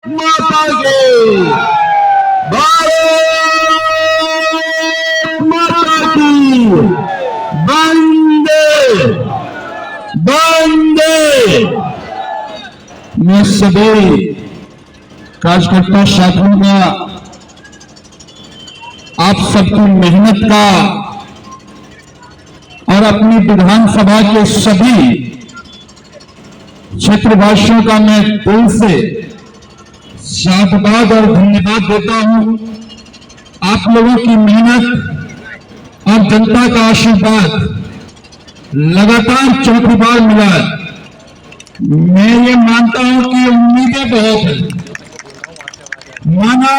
माता की भारत माता की वंदे वंदे। मैं सभी कार्यकर्ता साथियों का, आप सबकी मेहनत का और अपनी विधानसभा के सभी क्षेत्रवासियों का मैं दिल से साधुवाद और धन्यवाद देता हूं। आप लोगों की मेहनत और जनता का आशीर्वाद लगातार चौथी बार मिला है। मैं ये मानता हूं कि उम्मीदें बहुत हैं। माना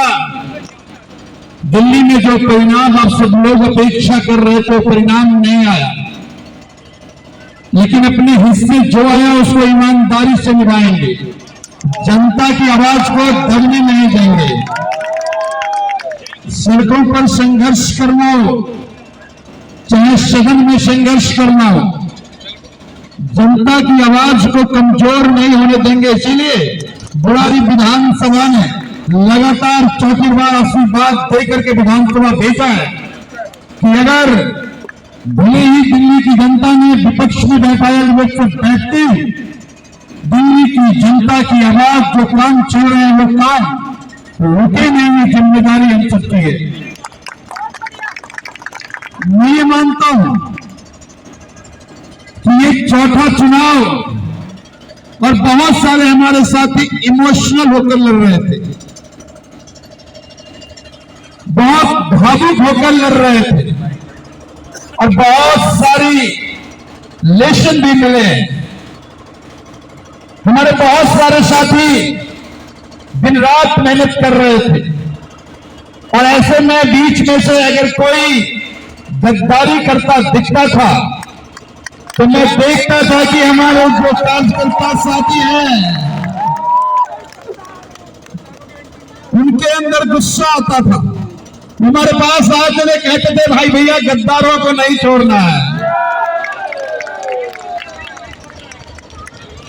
दिल्ली में जो परिणाम आप सब लोग अपेक्षा कर रहे थे, परिणाम नहीं आया, लेकिन अपने हिस्से जो आया उसको ईमानदारी से निभाएंगे। जनता की आवाज को दबने नहीं देंगे। सड़कों पर संघर्ष करना हो, चाहे सदन में संघर्ष करना हो, जनता की आवाज को कमजोर नहीं होने देंगे। इसीलिए बुढ़ारी विधानसभा ने लगातार चौथी बार आशीर्वाद देकर के विधानसभा भेजा है कि अगर भले ही दिल्ली की जनता ने विपक्ष में बैठाया बैठती, दिल्ली की जनता की आवाज जो काम चल रहे हैं वो काम रुके नहीं, ये जिम्मेदारी हम सबकी है। मैं ये मानता हूं कि ये चौथा चुनाव, और बहुत सारे हमारे साथी इमोशनल होकर लड़ रहे थे, बहुत भावुक होकर लड़ रहे थे, और बहुत सारी लेशन भी मिले। हमारे बहुत सारे साथी दिन रात मेहनत कर रहे थे, और ऐसे में बीच में से अगर कोई गद्दारी करता दिखता था तो मैं देखता था कि हमारे जो कार्यकर्ता साथी हैं उनके अंदर गुस्सा आता था। हमारे पास आते थे, कहते थे भाई भैया गद्दारों को नहीं छोड़ना है,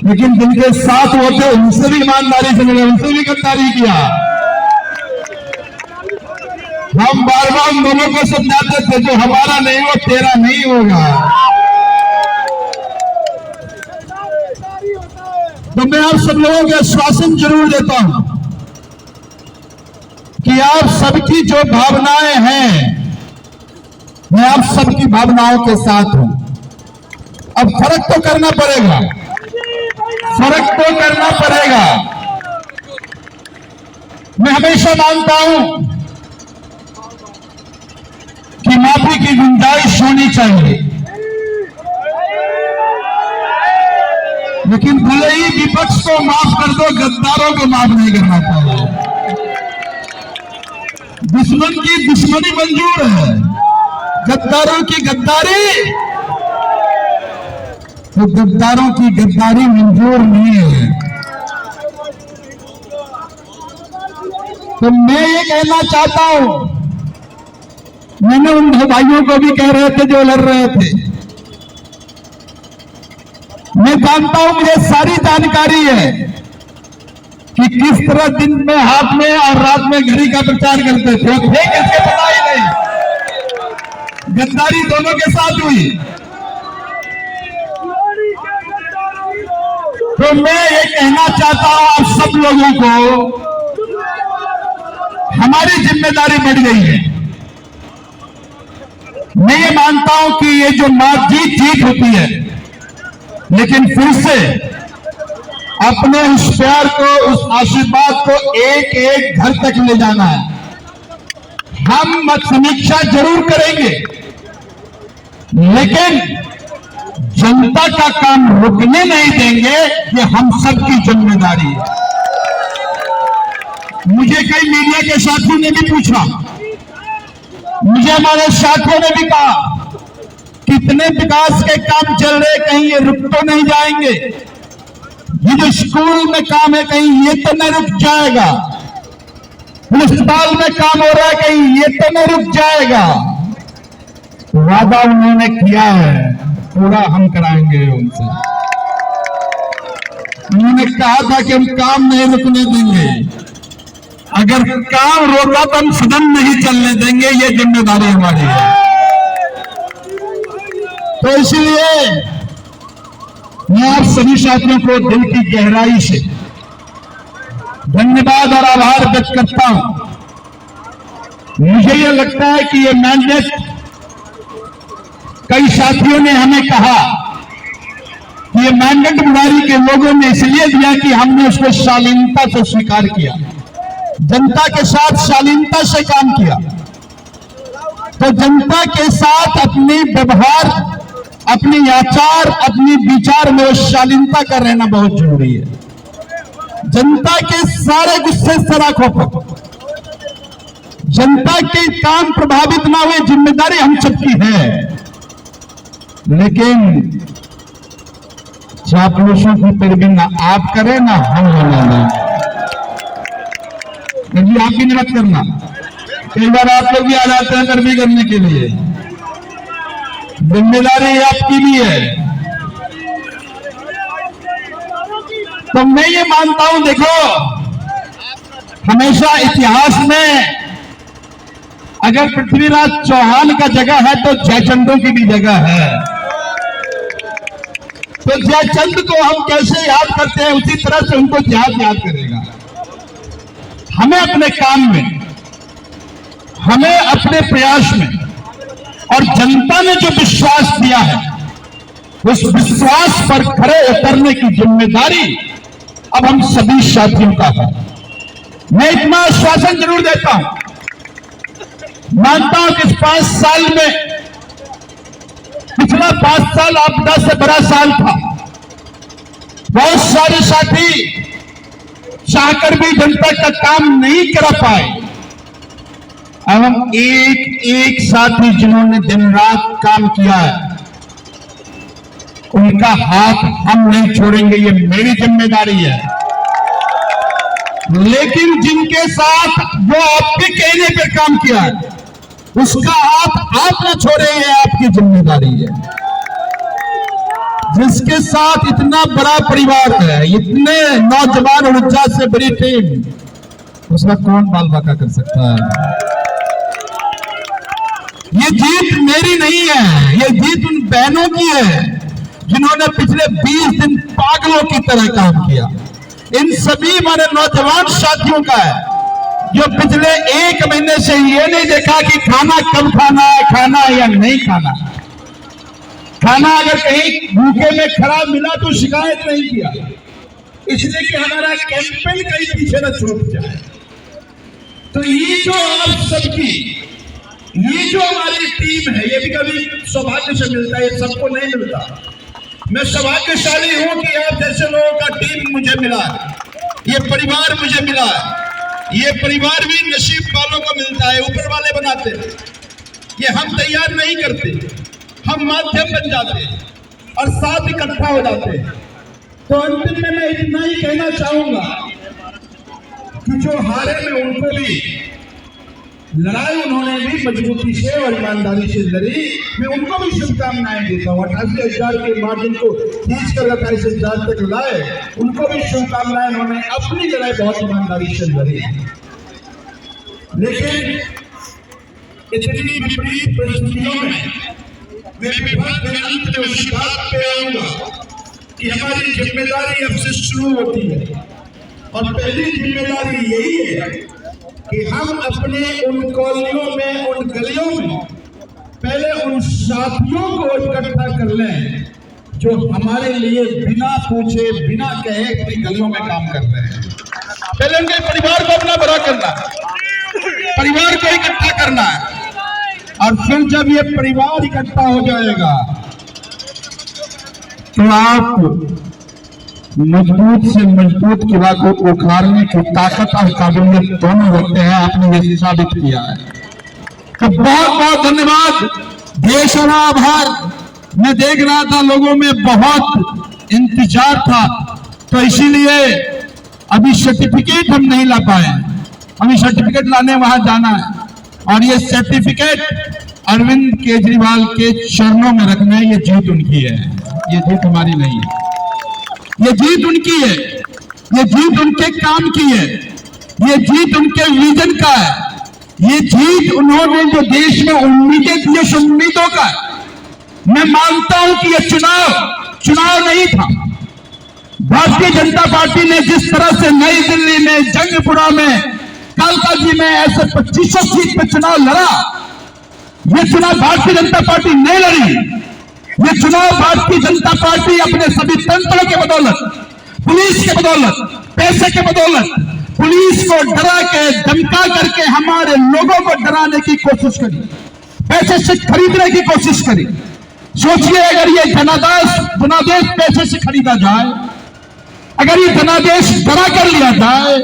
लेकिन जिनके साथ होते उनसे भी ईमानदारी से मिले, उनसे भी गद्दारी किया। हम बार बार उन दोनों को समझाते थे जो हमारा नहीं वो तेरा नहीं होगा। तो मैं आप सब लोगों को आश्वासन जरूर देता हूं कि आप सबकी जो भावनाएं हैं, मैं आप सबकी भावनाओं के साथ हूं। अब फर्क तो करना पड़ेगा, फर्क तो करना पड़ेगा। मैं हमेशा मानता हूं कि माफी की गुंजाइश होनी चाहिए, लेकिन भले ही विपक्ष को माफ कर दो, गद्दारों को माफ नहीं करना चाहिए। दुश्मन की दुश्मनी मंजूर है, गद्दारों की गद्दारी, तो गद्दारों की गद्दारी मंजूर नहीं है। तो मैं ये कहना चाहता हूं, मैंने उन दो भाइयों को भी कह रहे थे जो लड़ रहे थे, मैं जानता हूं, मुझे सारी जानकारी है कि किस तरह दिन में हाथ में और रात में घड़ी का प्रचार करते थे, थे किसके पता ही नहीं। गद्दारी दोनों के साथ हुई। तो मैं ये कहना चाहता हूं आप सब लोगों को, हमारी जिम्मेदारी बढ़ गई है। मैं ये मानता हूं कि ये जो जीत होती है, लेकिन फिर से अपने उस प्यार को, उस आशीर्वाद को एक एक घर तक ले जाना है। हम मत समीक्षा जरूर करेंगे, लेकिन जनता का काम रुकने नहीं देंगे, ये हम सबकी जिम्मेदारी है। मुझे कई मीडिया के साथियों ने भी पूछा, मुझे हमारे साथियों ने भी कहा कितने विकास के काम चल रहे, कहीं ये रुक तो नहीं जाएंगे? ये जो स्कूल में काम है कहीं ये तो नहीं रुक जाएगा? अस्पताल में काम हो रहा है कहीं ये तो नहीं रुक जाएगा? वादा उन्होंने किया है, पूरा हम कराएंगे उनसे। उन्होंने कहा था कि हम काम नहीं रुकने देंगे। अगर काम रोका तो हम सदन नहीं चलने देंगे, ये जिम्मेदारी हमारी है। तो इसलिए मैं आप सभी साथियों को दिल की गहराई से धन्यवाद और आभार व्यक्त करता हूं। मुझे यह लगता है कि ये मैंडेट कई साथियों ने हमें कहा कि ये मैंडेट बुढ़ारी के लोगों ने इसलिए दिया कि हमने उसको शालीनता से स्वीकार किया, जनता के साथ शालीनता से काम किया। तो जनता के साथ अपनी व्यवहार, अपनी आचार, अपनी विचार में शालीनता का रहना बहुत जरूरी है। जनता के सारे गुस्से सराखों पर, जनता के काम प्रभावित ना हुए, जिम्मेदारी हम सबकी है। लेकिन चापलूसों की पैरवी ना आप करें ना हम होना नहीं। आप भी निरत करना, कई बार आप लोग भी आ जाते हैं पैरवी करने के लिए, जिम्मेदारी आपकी भी है। तो मैं ये मानता हूं, देखो हमेशा इतिहास में अगर पृथ्वीराज चौहान का जगह है तो जयचंदों की भी जगह है। तो जयचंद को हम कैसे याद करते हैं, उसी तरह से उनको इतिहास याद करेगा। हमें अपने काम में, हमें अपने प्रयास में और जनता ने जो विश्वास दिया है, उस विश्वास पर खड़े उतरने की जिम्मेदारी अब हम सभी साथियों का है। मैं इतना आश्वासन जरूर देता हूं, मानता हूं कि इस 5 साल में, पिछला 5 साल आपदा से बड़ा साल था। बहुत सारे साथी चाहकर भी जनता का काम नहीं कर पाए। अब हम एक एक साथी जिन्होंने दिन रात काम किया है, उनका हाथ हम नहीं छोड़ेंगे, ये मेरी जिम्मेदारी है। लेकिन जिनके साथ वो आपके कहने पर काम किया है, उसका हाथ आप न छोड़े, ये आपकी जिम्मेदारी है। जिसके साथ इतना बड़ा परिवार है, इतने नौजवान और ऊर्जा से बड़ी टीम, उसका कौन बाल बाका कर सकता है? ये जीत मेरी नहीं है, ये जीत उन बहनों की है जिन्होंने पिछले 20 दिन पागलों की तरह काम किया। इन सभी हमारे नौजवान साथियों का है, जो पिछले 1 महीने से ये नहीं देखा कि खाना कब खाना है, खाना या नहीं खाना। खाना अगर कहीं भूखे में खराब मिला तो शिकायत नहीं किया, इसलिए कि हमारा कैंपेन कहीं पीछे न छूट जाए। तो ये जो आप सबकी, ये जो हमारी टीम है, ये भी कभी सौभाग्य से मिलता है, ये सबको नहीं मिलता। मैं सौभाग्यशाली हूं कि आप जैसे लोगों का टीम मुझे मिला, ये परिवार मुझे मिला। ये परिवार भी नसीब वालों को मिलता है, ऊपर वाले बनाते हैं। ये हम तैयार नहीं करते, हम माध्यम बन जाते हैं और साथ इकट्ठा हो जाते हैं। तो अंतिम में मैं इतना ही कहना चाहूंगा कि जो हारे में उनको भी लड़ाई, उन्होंने भी मजबूती से और ईमानदारी से लड़ी, मैं उनको भी शुभकामनाएं देता हूँ। 88,000 के मार्जिन को खींच कर 28,000 तक लाए, उनको भी शुभकामनाएं। उन्होंने अपनी लड़ाई बहुत ईमानदारी से लड़ी। लेकिन इतनी विपरीत परिस्थितियों में मैं विभाग के अंत में उस बात पे आऊंगा कि हमारी जिम्मेदारी अब से शुरू होती है। और पहली जिम्मेदारी यही है कि हम अपने उन कॉलोनियों में, उन गलियों में पहले उन साथियों को इकट्ठा कर लें जो हमारे लिए बिना पूछे, बिना कहे अपनी गलियों में काम कर रहे हैं। पहले उनके परिवार को अपना बड़ा करना है, परिवार को इकट्ठा करना है। और फिर जब ये परिवार इकट्ठा हो जाएगा तो आप मजबूत से मजबूत किला को उखाड़ने की ताकत और काबिलियत दोनों होते हैं। आपने ये साबित किया है। तो बहुत बहुत धन्यवाद, देश और आभार। मैं देख रहा था लोगों में बहुत इंतजार था, तो इसीलिए अभी सर्टिफिकेट हम नहीं ला पाए। अभी सर्टिफिकेट लाने वहां जाना है और ये सर्टिफिकेट अरविंद केजरीवाल के चरणों में रखना है। ये जीत उनकी है, ये जीत हमारी नहीं है। ये जीत उनकी है, ये जीत उनके काम की है। ये जीत उनके विजन का है। ये जीत उन्होंने जो देश में उम्मीदें दी, उस उम्मीदों का है। मैं मानता हूं कि यह चुनाव नहीं था। भारतीय जनता पार्टी ने जिस तरह से नई दिल्ली में, जंगपुरा में, कालकाजी में ऐसे 2500 सीट पे चुनाव लड़ा, यह चुनाव भारतीय जनता पार्टी नहीं लड़ी। यह चुनाव भारतीय जनता पार्टी अपने सभी तंत्रों के बदौलत, पुलिस के बदौलत, पैसे के बदौलत, पुलिस को डरा के, धमका करके हमारे लोगों को डराने की कोशिश करी, पैसे से खरीदने की कोशिश करी। सोचिए, अगर ये जनादेश पैसे से खरीदा जाए, अगर ये जनादेश डरा कर लिया जाए,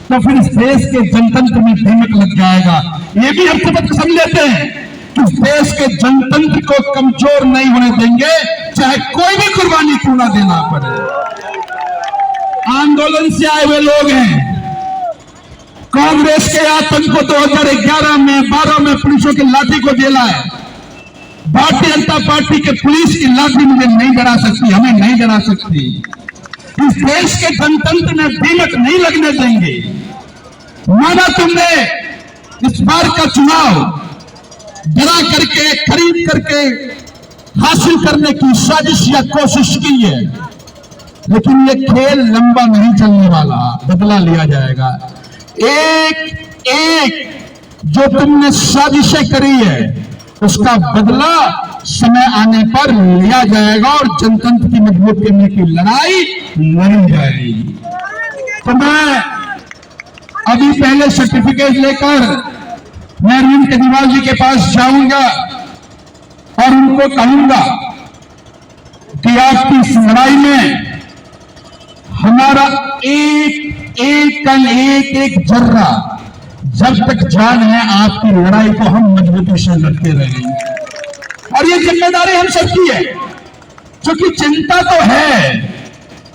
तो फिर इस देश के जनतंत्र में दीमक लग जाएगा। ये भी हम शपथ कसम लेते हैं कि इस देश के जनतंत्र को कमजोर नहीं होने देंगे, चाहे कोई भी कुर्बानी क्यों ना देना पड़े। आंदोलन से आए हुए लोग हैं। कांग्रेस के आतंक को 2011 में, 12 में पुलिसों की लाठी को जेला है। भारतीय जनता पार्टी के पुलिस की लाठी मुझे नहीं डरा सकती, हमें नहीं डरा सकती। इस देश के जनतंत्र में दीमक नहीं लगने देंगे। माना तुमने इस बार का चुनाव डरा करके, खरीद करके हासिल करने की साजिश या कोशिश की है, लेकिन ये खेल लंबा नहीं चलने वाला, बदला लिया जाएगा। एक एक जो तुमने साजिशें करी है, उसका बदला समय आने पर लिया जाएगा और जनतंत्र की मजबूत करने की लड़ाई लड़ी जाएगी। तो मैं अभी पहले सर्टिफिकेट लेकर मैं अरविंद केजरीवाल जी के पास जाऊंगा और उनको कहूंगा कि आपकी इस लड़ाई में हमारा एक कण, एक जर्रा, जब तक जान है आपकी लड़ाई को हम मजबूती से लड़ते रहेंगे। और ये जिम्मेदारी हम सबकी है, क्योंकि चिंता तो है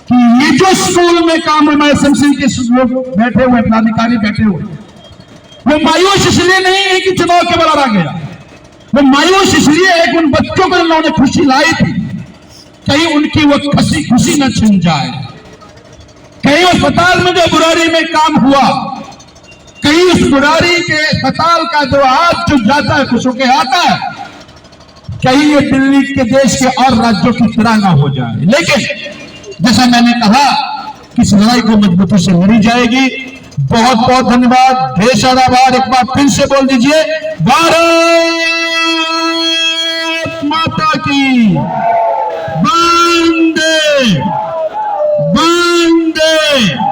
कि ये जो स्कूल में काम है, एसएमसी के लोग बैठे हुए, पदाधिकारी बैठे हुए, वो मायूस इसलिए नहीं है कि चुनाव के बाद आ गया। वो मायूस इसलिए है कि उन बच्चों को उन्होंने खुशी लाई थी, कहीं उनकी वो खुशी न छिन जाए। कहीं अस्पताल में जो बुरारी में काम हुआ, कहीं उस बुरारी के अस्पताल का जो हाथ जो जाता है, खुश होके आता है, कहीं ये दिल्ली के देश के और राज्यों की तरह ना हो जाए। लेकिन जैसा मैंने कहा कि इस लड़ाई को मजबूती से लड़ी जाएगी। बहुत बहुत धन्यवाद, ढेर सारा आभार। एक बार फिर से बोल दीजिए, भारत माता की वंदे वंदे।